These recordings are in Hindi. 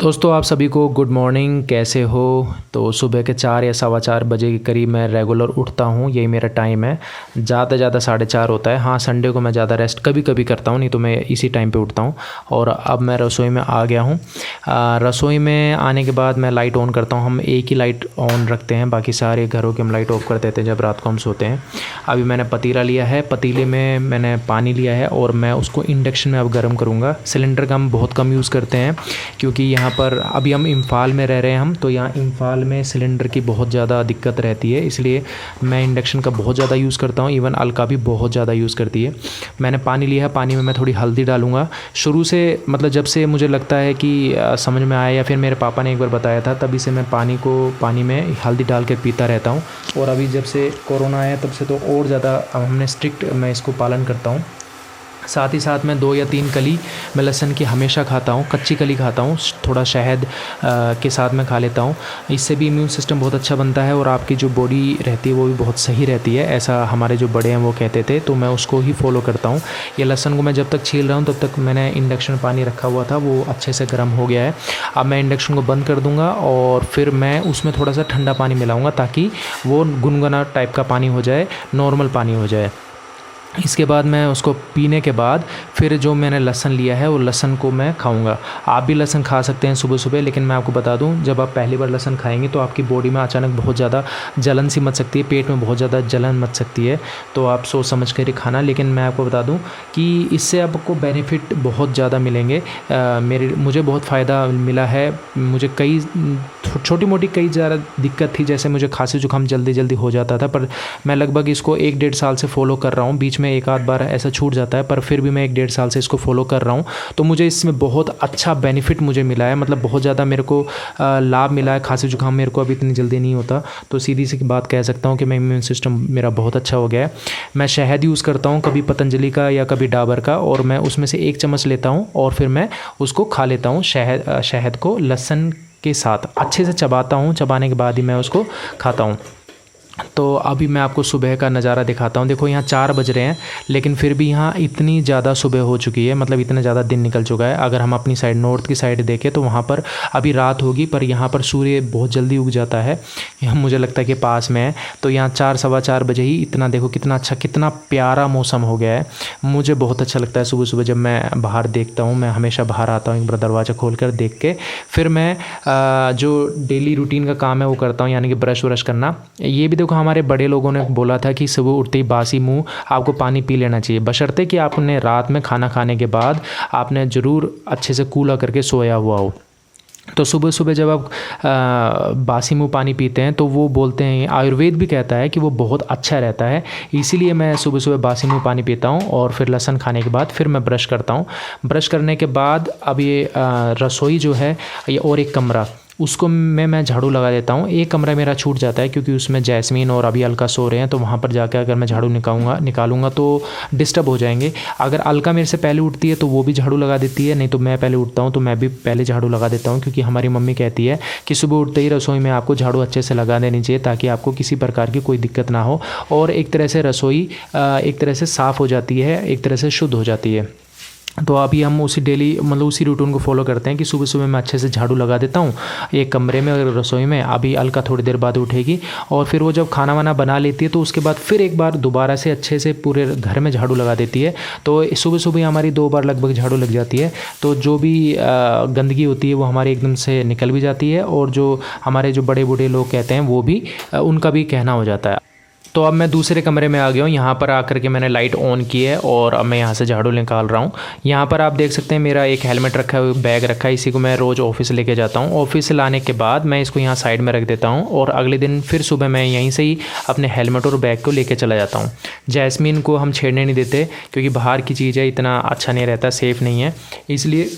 दोस्तों आप सभी को गुड मॉर्निंग। कैसे हो? तो सुबह के 4 या सवा 4 बजे के करीब मैं रेगुलर उठता हूँ, यही मेरा टाइम है। ज़्यादा ज़्यादा 4:30 होता है। हाँ, संडे को मैं ज़्यादा रेस्ट कभी कभी करता हूँ, नहीं तो मैं इसी टाइम पे उठता हूँ। और अब मैं रसोई में आ गया हूँ। रसोई में आने के बाद मैं लाइट ऑन करता हूँ। हम एक ही लाइट ऑन रखते हैं, बाकी सारे घरों की हम लाइट ऑफ कर देते हैं जब रात को हम सोते हैं। अभी मैंने पतीला लिया है, पतीले में मैंने पानी लिया है और मैं उसको इंडक्शन में अब गर्म करूँगा। सिलेंडर का हम बहुत कम यूज़ करते हैं क्योंकि यहाँ पर अभी हम इम्फाल में रह रहे हैं तो यहाँ इम्फाल में सिलेंडर की बहुत ज़्यादा दिक्कत रहती है, इसलिए मैं इंडक्शन का बहुत ज़्यादा यूज़ करता हूँ। इवन अलका भी बहुत ज़्यादा यूज़ करती है। मैंने पानी लिया है, पानी में मैं थोड़ी हल्दी डालूँगा। शुरू से मतलब जब से मुझे लगता है कि समझ में आया या फिर मेरे पापा ने एक बार बताया था, तभी से मैं पानी में हल्दी डाल के पीता रहता हूँ। और अभी जब से कोरोना आया तब से तो और ज़्यादा हमने स्ट्रिक्ट मैं इसको पालन करता हूँ। साथ ही साथ मैं 2 या 3 कली मैं लहसुन की हमेशा खाता हूँ, कच्ची कली खाता हूँ, थोड़ा शहद के साथ में खा लेता हूँ। इससे भी इम्यून सिस्टम बहुत अच्छा बनता है और आपकी जो बॉडी रहती है वो भी बहुत सही रहती है, ऐसा हमारे जो बड़े हैं वो कहते थे, तो मैं उसको ही फॉलो करता हूँ। ये लहसुन को मैं जब तक छील रहा हूँ तब तक मैंने इंडक्शन पानी रखा हुआ था, वो अच्छे से गर्म हो गया है। अब मैं इंडक्शन को बंद कर दूँगा और फिर मैं उसमें थोड़ा सा ठंडा पानी मिलाऊँगा ताकि वो गुनगुना टाइप का पानी हो जाए, नॉर्मल पानी हो जाए। इसके बाद मैं उसको पीने के बाद फिर जो मैंने लहसुन लिया है वो लहसुन को मैं खाऊंगा। आप भी लहसुन खा सकते हैं सुबह सुबह, लेकिन मैं आपको बता दूं, जब आप पहली बार लहसुन खाएंगे तो आपकी बॉडी में अचानक बहुत ज़्यादा जलन सी मच सकती है, पेट में बहुत ज़्यादा जलन मच सकती है, तो आप सोच समझ कर ही खाना। लेकिन मैं आपको बता दूँ कि इससे आपको बेनिफिट बहुत ज़्यादा मिलेंगे। मुझे बहुत फ़ायदा मिला है। मुझे कई छोटी मोटी कई ज़्यादा दिक्कत थी, जैसे मुझे खांसी जुकाम जल्दी हो जाता था, पर मैं लगभग इसको 1-1.5 साल से फॉलो कर रहा हूँ। बीच में एक आध बार ऐसा छूट जाता है, पर फिर भी मैं 1-1.5 साल से इसको फॉलो कर रहा हूँ। तो मुझे इसमें बहुत अच्छा बेनिफिट मुझे मिला है, मतलब बहुत ज़्यादा मेरे को लाभ मिला है। खांसी जुकाम मेरे को अभी इतनी जल्दी नहीं होता, तो सीधी सी बात कह सकता हूँ कि मैं इम्यून सिस्टम मेरा बहुत अच्छा हो गया है। मैं शहद यूज़ करता हूँ, कभी पतंजलि का या कभी डाबर का, और मैं उसमें से 1 चम्मच लेता हूँ और फिर मैं उसको खा लेता हूँ। शहद को लहसुन के साथ अच्छे से चबाता हूँ, चबाने के बाद ही मैं उसको खाता हूँ। तो अभी मैं आपको सुबह का नज़ारा दिखाता हूँ। देखो यहाँ 4 बज रहे हैं, लेकिन फिर भी यहाँ इतनी ज़्यादा सुबह हो चुकी है, मतलब इतना ज़्यादा दिन निकल चुका है। अगर हम अपनी साइड नॉर्थ की साइड देखें तो वहाँ पर अभी रात होगी, पर यहाँ पर सूर्य बहुत जल्दी उग जाता है। यहाँ मुझे लगता है कि पास में है, तो यहाँ 4 सवा 4 बजे ही इतना देखो कितना अच्छा, कितना प्यारा मौसम हो गया है। मुझे बहुत अच्छा लगता है सुबह सुबह जब मैं बाहर देखता हूँ। मैं हमेशा बाहर आता हूँ एक बार दरवाज़ा खोल कर देख के, फिर मैं जो डेली रूटीन का काम है वो करता हूँ, यानी कि ब्रश व्रश करना। ये भी देखो हमारे बड़े लोगों ने बोला था कि सुबह उठते ही बासी मुंह आपको पानी पी लेना चाहिए, बशर्ते कि आपने रात में खाना खाने के बाद आपने ज़रूर अच्छे से कूला करके सोया हुआ हो। तो सुबह सुबह जब आप बासी मुँह पानी पीते हैं तो वो बोलते हैं, आयुर्वेद भी कहता है कि वो बहुत अच्छा रहता है। इसीलिए मैं सुबह सुबह बासी मुँह पानी पीता हूँ और फिर लहसुन खाने के बाद फिर मैं ब्रश करता हूँ। ब्रश करने के बाद अब ये रसोई जो है ये और एक कमरा, उसको मैं झाड़ू लगा देता हूँ। एक कमरा मेरा छूट जाता है क्योंकि उसमें जैस्मीन और अभी अलका सो रहे हैं, तो वहाँ पर जाकर अगर मैं झाड़ू निकालूंगा तो डिस्टर्ब हो जाएंगे। अगर अलका मेरे से पहले उठती है तो वो भी झाड़ू लगा देती है, नहीं तो मैं पहले उठता हूँ तो मैं भी पहले झाड़ू लगा देता हूँ, क्योंकि हमारी मम्मी कहती है कि सुबह उठते ही रसोई में आपको झाड़ू अच्छे से लगा देनी चाहिए ताकि आपको किसी प्रकार की कोई दिक्कत ना हो, और एक तरह से रसोई एक तरह से साफ़ हो जाती है, एक तरह से शुद्ध हो जाती है। तो अभी हम उसी डेली मतलब उसी रूटीन को फॉलो करते हैं कि सुबह सुबह मैं अच्छे से झाड़ू लगा देता हूँ एक कमरे में और रसोई में। अभी अलका थोड़ी देर बाद उठेगी और फिर वो जब खाना वाना बना लेती है तो उसके बाद फिर एक बार दोबारा से अच्छे से पूरे घर में झाड़ू लगा देती है। तो सुबह सुबह हमारी 2 बार लगभग झाड़ू लग जाती है, तो जो भी गंदगी होती है वो हमारी एकदम से निकल भी जाती है, और जो हमारे जो बड़े बूढ़े लोग कहते हैं वो भी उनका भी कहना हो जाता है। तो अब मैं दूसरे कमरे में आ गया हूँ। यहाँ पर आकर के मैंने लाइट ऑन की है और अब मैं यहाँ से झाड़ू निकाल रहा हूँ। यहाँ पर आप देख सकते हैं मेरा एक हेलमेट रखा है, बैग रखा है, इसी को मैं रोज़ ऑफिस लेके जाता हूँ। ऑफिस से लाने के बाद मैं इसको यहाँ साइड में रख देता हूँ और अगले दिन फिर सुबह मैं यहीं से ही अपने हेलमेट और बैग को लेके चला जाता हूँ। जैस्मीन को हम छेड़ने नहीं देते क्योंकि बाहर की चीज़ है, इतना अच्छा नहीं रहता, सेफ़ नहीं है, इसलिए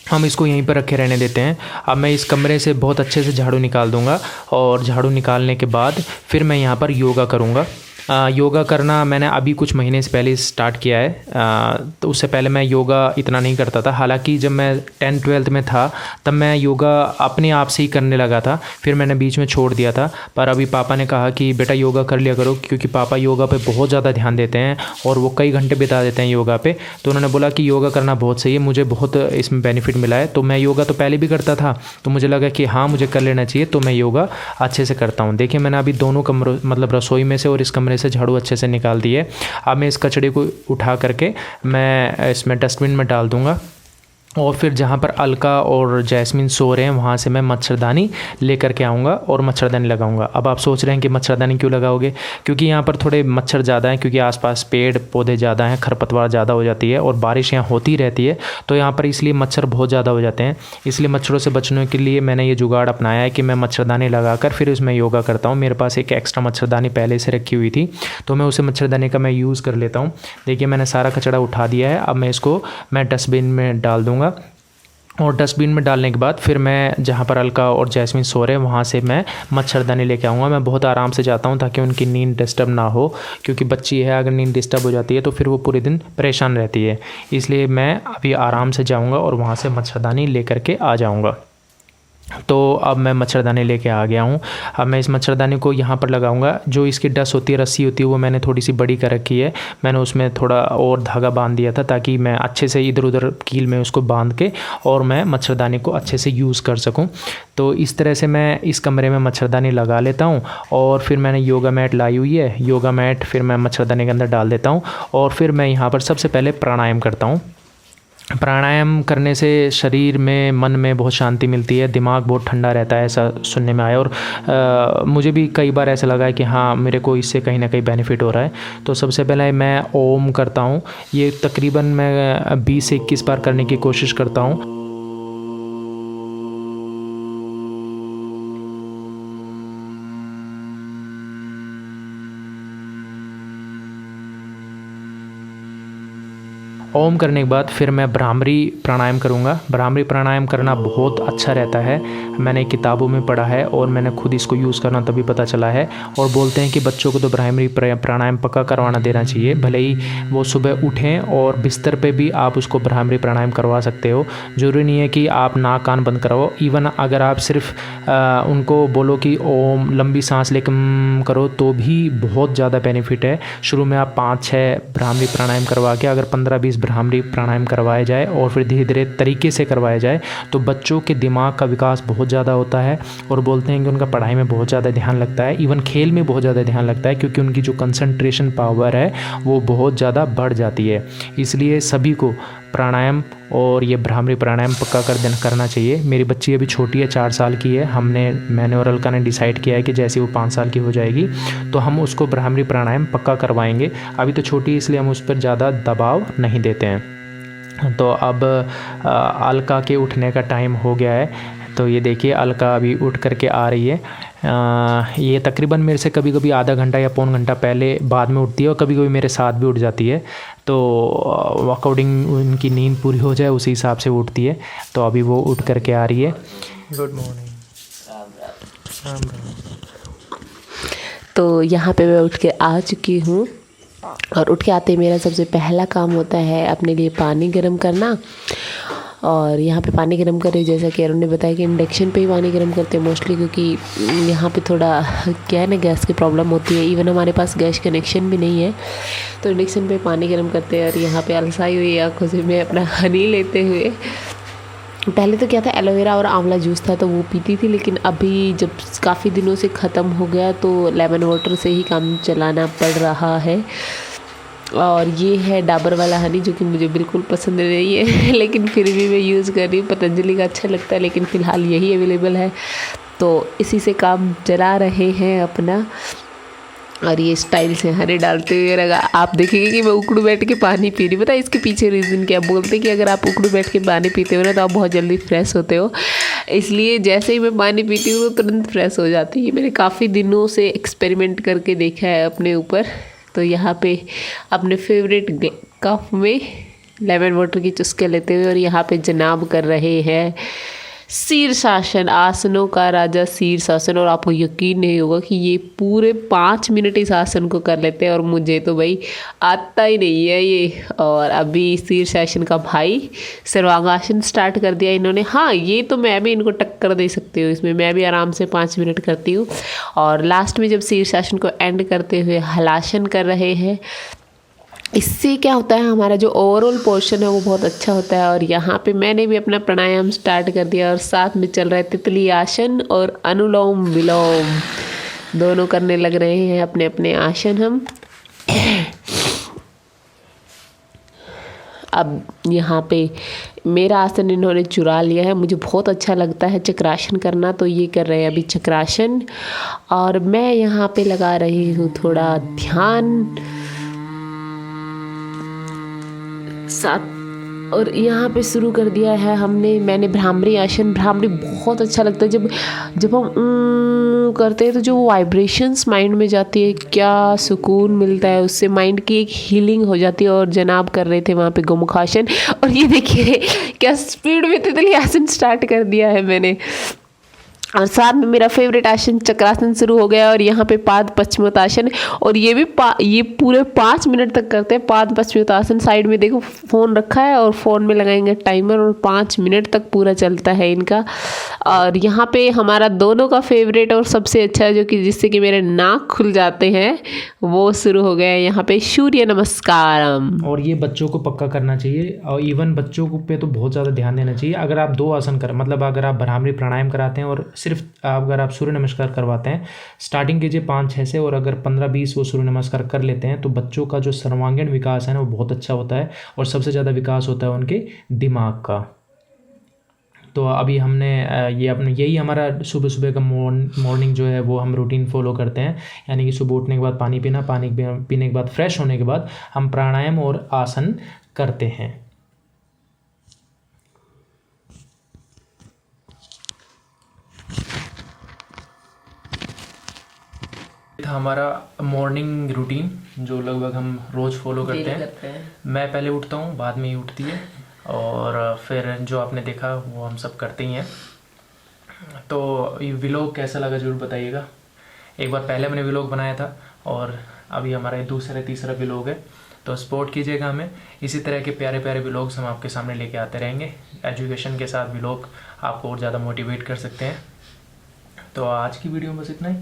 हम इसको यहीं पर रखे रहने देते हैं। अब मैं इस कमरे से बहुत अच्छे से झाड़ू निकाल दूंगा और झाड़ू निकालने के बाद फिर मैं यहाँ पर योगा करूँगा। योगा करना मैंने अभी कुछ महीने से पहले स्टार्ट किया है। तो उससे पहले मैं योगा इतना नहीं करता था। हालांकि जब मैं 10th-12th में था तब मैं योगा अपने आप से ही करने लगा था, फिर मैंने बीच में छोड़ दिया था। पर अभी पापा ने कहा कि बेटा योगा कर लिया करो, क्योंकि पापा योगा पे बहुत ज़्यादा ध्यान देते हैं और वो कई घंटे बिता देते हैं योगा पे। तो उन्होंने बोला कि योगा करना बहुत सही है, मुझे बहुत इसमें बेनिफिट मिला है। तो मैं योगा तो पहले भी करता था, तो मुझे लगा कि हाँ मुझे कर लेना चाहिए, तो मैं योगा अच्छे से करता हूँ। देखिए मैंने अभी दोनों कमरों मतलब रसोई में से और इस कमरे से झाड़ू अच्छे से निकाल दिए। अब मैं इस कचड़े को उठा करके मैं इसमें डस्टबिन में डाल दूँगा, और फिर जहाँ पर अलका और जैस्मिन सो रहे हैं वहाँ से मैं मच्छरदानी लेकर के आऊँगा और मच्छरदानी लगाऊँगा। अब आप सोच रहे हैं कि मच्छरदानी क्यों लगाओगे, क्योंकि यहाँ पर थोड़े मच्छर ज़्यादा हैं, क्योंकि आसपास पेड़ पौधे ज़्यादा हैं, खरपतवार ज़्यादा हो जाती है और बारिश यहाँ होती रहती है, तो यहाँ पर इसलिए मच्छर बहुत ज़्यादा हो जाते हैं। इसलिए मच्छरों से बचने के लिए मैंने ये जुगाड़ अपनाया है कि मैं मच्छरदानी लगाकर फिर उसमें योगा करता हूँ। मेरे पास एक एक्स्ट्रा मच्छरदानी पहले से रखी हुई थी, तो मैं उसे मच्छरदानी का मैं यूज़ कर लेता हूँ। देखिए मैंने सारा कचरा उठा दिया है। अब मैं इसको डस्टबिन में डाल दूँगा, और डस्टबिन में डालने के बाद फिर मैं जहाँ पर अलका और जैस्मिन सो रहे हैं वहाँ से मैं मच्छरदानी लेके आऊँगा। मैं बहुत आराम से जाता हूँ ताकि उनकी नींद डिस्टर्ब ना हो, क्योंकि बच्ची है, अगर नींद डिस्टर्ब हो जाती है तो फिर वो पूरे दिन परेशान रहती है। इसलिए मैं अभी आराम से जाऊँगा और वहाँ से मच्छरदानी लेकर के आ जाऊँगा। तो अब मैं मच्छरदानी लेके आ गया हूँ। अब मैं इस मच्छरदानी को यहाँ पर लगाऊंगा। जो इसकी डस होती है, रस्सी होती है, वो मैंने थोड़ी सी बड़ी कर रखी है। मैंने उसमें थोड़ा और धागा बांध दिया था ताकि मैं अच्छे से इधर उधर कील में उसको बांध के और मैं मच्छरदानी को अच्छे से यूज़ कर सकूँ। तो इस तरह से मैं इस कमरे में मच्छरदानी लगा लेता हूँ, और फिर मैंने योगा मैट लाई हुई है, योगा मैट फिर मैं मच्छरदानी के अंदर डाल देता हूँ, और फिर मैं यहाँ पर सबसे पहले प्राणायाम करता हूँ। प्राणायाम करने से शरीर में, मन में बहुत शांति मिलती है, दिमाग बहुत ठंडा रहता है, ऐसा सुनने में आया। और मुझे भी कई बार ऐसा लगा है कि हाँ मेरे को इससे कहीं ना कहीं बेनिफिट हो रहा है। तो सबसे पहले मैं ओम करता हूँ। ये तकरीबन मैं 20 से 21 बार करने की कोशिश करता हूँ। ओम करने के बाद फिर मैं भ्रामरी प्राणायाम करूँगा। भ्रामरी प्राणायाम करना बहुत अच्छा रहता है, मैंने किताबों में पढ़ा है और मैंने खुद इसको यूज़ करना तभी पता चला है। और बोलते हैं कि बच्चों को तो भ्रामरी प्राणायाम पक्का करवाना देना चाहिए, भले ही वो सुबह उठें और बिस्तर पे भी आप उसको भ्रामरी प्राणायाम करवा सकते हो। ज़रूरी नहीं है कि आप नाक कान बंद कराओ। इवन अगर आप सिर्फ उनको बोलो कि ओम लंबी सांस लेकर करो तो भी बहुत ज़्यादा बेनिफिट है। शुरू में आप 5-6 भ्रामरी प्राणायाम करवा के अगर 15-20 भ्रामरी प्राणायाम करवाया जाए और फिर धीरे धीरे तरीके से करवाया जाए तो बच्चों के दिमाग का विकास बहुत ज़्यादा होता है। और बोलते हैं कि उनका पढ़ाई में बहुत ज़्यादा ध्यान लगता है, इवन खेल में बहुत ज़्यादा ध्यान लगता है, क्योंकि उनकी जो कंसंट्रेशन पावर है वो बहुत ज़्यादा बढ़ जाती है। इसलिए सभी को प्राणायाम और ये भ्रामरी प्राणायाम पक्का करना चाहिए। मेरी बच्ची अभी छोटी है, 4 साल की है। मैंने और अलका ने डिसाइड किया है कि जैसे वो 5 साल की हो जाएगी तो हम उसको भ्रामरी प्राणायाम पक्का करवाएंगे। अभी तो छोटी है इसलिए हम उस पर ज़्यादा दबाव नहीं देते हैं। तो अब अलका के उठने का टाइम हो गया है। तो ये देखिए अलका अभी उठ करके आ रही है। ये तकरीबन मेरे से कभी कभी आधा घंटा या पौन घंटा पहले बाद में उठती है और कभी कभी मेरे साथ भी उठ जाती है। तो अकॉर्डिंग उनकी नींद पूरी हो जाए उसी हिसाब से वो उठती है। तो अभी वो उठ करके आ रही है। Good morning. तो यहाँ पे मैं उठ के आ चुकी हूँ, और उठ के आते ही मेरा सबसे पहला काम होता है अपने लिए पानी गर्म करना। और यहाँ पे पानी गर्म कर रही, जैसा कि अरुण ने बताया कि इंडक्शन पे ही पानी गर्म करते हैं मोस्टली, क्योंकि यहाँ पे थोड़ा क्या है ना, गैस की प्रॉब्लम होती है। इवन हमारे पास गैस कनेक्शन भी नहीं है, तो इंडक्शन पे पानी गर्म करते हैं। और यहाँ पे अलसाई हुई आँखों से मैं अपना हनी लेते हुए, पहले तो क्या था एलोवेरा और आंवला जूस था तो वो पीती थी, लेकिन अभी जब काफ़ी दिनों से ख़त्म हो गया तो लेमन वाटर से ही काम चलाना पड़ रहा है। और ये है डाबर वाला हनी, जो कि मुझे बिल्कुल पसंद नहीं है लेकिन फिर भी मैं यूज़ कर रही हूँ। पतंजलि का अच्छा लगता है, लेकिन फ़िलहाल यही अवेलेबल है तो इसी से काम चला रहे हैं अपना। और ये स्टाइल से हनी डालते हुए रगा आप देखेंगे कि मैं उकड़ू बैठ के पानी पी रही। पता है इसके पीछे रीज़न क्या? बोलते हैं कि अगर आप उकड़ू बैठ के पानी पीते हो ना तो आप बहुत जल्दी फ्रेश होते हो, इसलिए जैसे ही मैं पानी पीती हूँ तो तुरंत फ्रेश हो जाती है। मैंने काफ़ी दिनों से एक्सपेरिमेंट करके देखा है अपने ऊपर। तो यहाँ पे अपने फेवरेट कप में लेमन वाटर की चुस्के लेते हुए और यहाँ पे जनाब कर रहे हैं शीर्षासन, आसनों का राजा शीर्षासन। और आपको यकीन नहीं होगा कि ये पूरे 5 मिनट इस आसन को कर लेते हैं और मुझे तो भाई आता ही नहीं है ये। और अभी शीर्षासन का भाई सर्वांगासन स्टार्ट कर दिया इन्होंने। हाँ, ये तो मैं भी इनको टक्कर दे सकती हूँ इसमें, मैं भी आराम से 5 मिनट करती हूँ। और लास्ट में जब शीर्षासन को एंड करते हुए हलासन कर रहे हैं, इससे क्या होता है, हमारा जो ओवरऑल पोर्शन है वो बहुत अच्छा होता है। और यहाँ पे मैंने भी अपना प्राणायाम स्टार्ट कर दिया और साथ में चल रहा है तितली आसन और अनुलोम विलोम, दोनों करने लग रहे हैं अपने अपने आसन हम। अब यहाँ पे मेरा आसन इन्होंने चुरा लिया है, मुझे बहुत अच्छा लगता है चक्रासन करना, तो ये कर रहे हैं अभी चक्रासन। और मैं यहाँ पे लगा रही हूँ थोड़ा ध्यान साथ। और यहाँ पे शुरू कर दिया है मैंने भ्रामरी आसन। भ्रामरी बहुत अच्छा लगता है, जब हम करते हैं तो जो वाइब्रेशंस माइंड में जाती है, क्या सुकून मिलता है उससे, माइंड की एक हीलिंग हो जाती है। और जनाब कर रहे थे वहाँ पे गोमुखासन। और ये देखिए क्या स्पीड में तितली आसन स्टार्ट कर दिया है मैंने। और साथ में मेरा फेवरेट आसन चक्रासन शुरू हो गया। और यहाँ पे पाद पश्चिमोत्तासन, और ये पूरे 5 मिनट तक करते हैं पाद पश्चिमोत्तासन। साइड में देखो फ़ोन रखा है और फ़ोन में लगाएंगे टाइमर और 5 मिनट तक पूरा चलता है इनका। और यहाँ पे हमारा दोनों का फेवरेट और सबसे अच्छा जो कि जिससे कि मेरे नाक खुल जाते हैं वो शुरू हो गया है यहाँ पे सूर्य नमस्कारम। और ये बच्चों को पक्का करना चाहिए, और इवन बच्चों को पे तो बहुत ज़्यादा ध्यान देना चाहिए। अगर आप 2 आसन मतलब अगर आप भ्रामरी प्राणायाम कराते हैं और सिर्फ अगर आप सूर्य नमस्कार करवाते हैं, स्टार्टिंग कीजिए 5-6 से, और अगर 15-20 वो सूर्य नमस्कार कर लेते हैं तो बच्चों का जो सर्वांगीण विकास है ना वो बहुत अच्छा होता है। और सबसे ज़्यादा विकास होता है उनके दिमाग का। तो अभी हमने यही हमारा सुबह सुबह का मॉर्निंग जो है वो हम रूटीन फॉलो करते हैं। यानी कि सुबह उठने के बाद पानी पीना, पानी पीने के बाद फ्रेश होने के बाद हम प्राणायाम और आसन करते हैं। था हमारा मॉर्निंग रूटीन जो लगभग हम रोज़ फॉलो करते हैं। मैं पहले उठता हूँ, बाद में ही उठती है, और फिर जो आपने देखा वो हम सब करते ही हैं। तो ये व्लॉग कैसा लगा ज़रूर बताइएगा। एक बार पहले मैंने व्लॉग बनाया था और अभी हमारा दूसरा तीसरा व्लॉग है, तो सपोर्ट कीजिएगा हमें। इसी तरह के प्यारे प्यारे व्लॉग्स हम आपके सामने लेके आते रहेंगे। एजुकेशन के साथ व्लॉग आपको और ज़्यादा मोटिवेट कर सकते हैं। तो आज की वीडियो में बस इतना ही।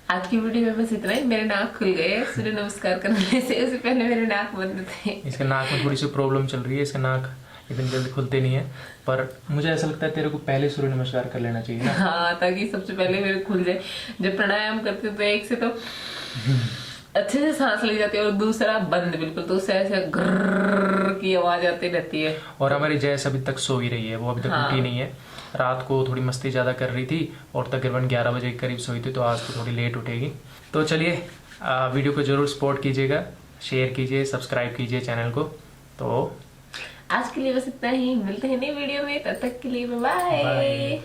आज की वीडियो में बस इतना ही। मेरे नाक खुल गए सूर्य नमस्कार करने से, उससे पहले मेरे नाक बंद थे। इसके नाक में थोड़ी सी प्रॉब्लम चल रही है, इसका नाक इतनी जल्दी खुलते नहीं है, पर मुझे ऐसा लगता है तेरे को पहले सूर्य नमस्कार कर लेना चाहिए ना। हाँ, ताकि सबसे पहले मेरे खुल जाए। जब प्राणायाम करते तो एक से तो अच्छे से सांस ली जाती है और दूसरा बंद बिल्कुल, तो उससे ऐसे ग्रर की आवाज आती रहती है। और हमारी जैस अभी तक सो ही रही है, वो अभी तक उठी नहीं है। रात को थोड़ी मस्ती ज़्यादा कर रही थी और तकरीबन 11 बजे के करीब सोई थी, तो आज तो थोड़ी लेट उठेगी। तो चलिए वीडियो को ज़रूर सपोर्ट कीजिएगा, शेयर कीजिए, सब्सक्राइब कीजिए चैनल को। तो आज के लिए बस इतना ही, मिलते हैं नई वीडियो में, तब तक के लिए बाय बाय।